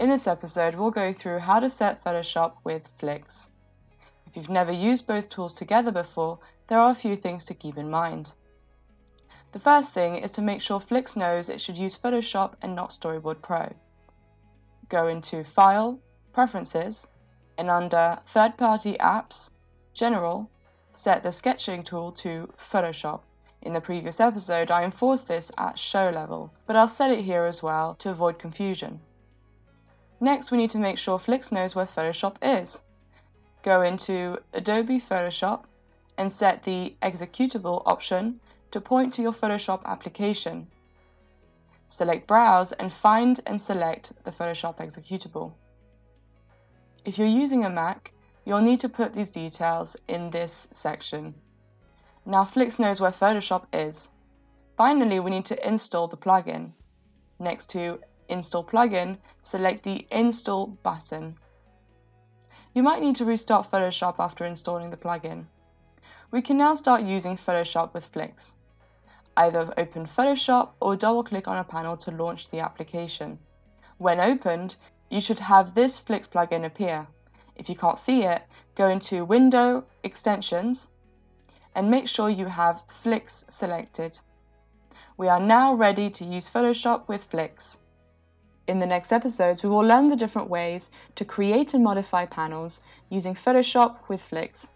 In this episode, we'll go through how to set Photoshop with Flix. If you've never used both tools together before, there are a few things to keep in mind. The first thing is to make sure Flix knows it should use Photoshop and not Storyboard Pro. Go into File, Preferences, and under Third-Party Apps, General, set the sketching tool to Photoshop. In the previous episode, I enforced this at show level, but I'll set it here as well to avoid confusion. Next, we need to make sure Flix knows where Photoshop is. Go into Adobe Photoshop and set the Executable option to point to your Photoshop application. Select Browse and find and select the Photoshop executable. If you're using a Mac, you'll need to put these details in this section. Now Flix knows where Photoshop is. Finally, we need to install the plugin. Next to Install Plugin, select the Install button. You might need to restart Photoshop after installing the plugin. We can now start using Photoshop with Flix. Either open Photoshop or double-click on a panel to launch the application. When opened, you should have this Flix plugin appear. If you can't see it, go into Window, Extensions, and make sure you have Flix selected. We are now ready to use Photoshop with Flix. In the next episodes, we will learn the different ways to create and modify panels using Photoshop with Flix.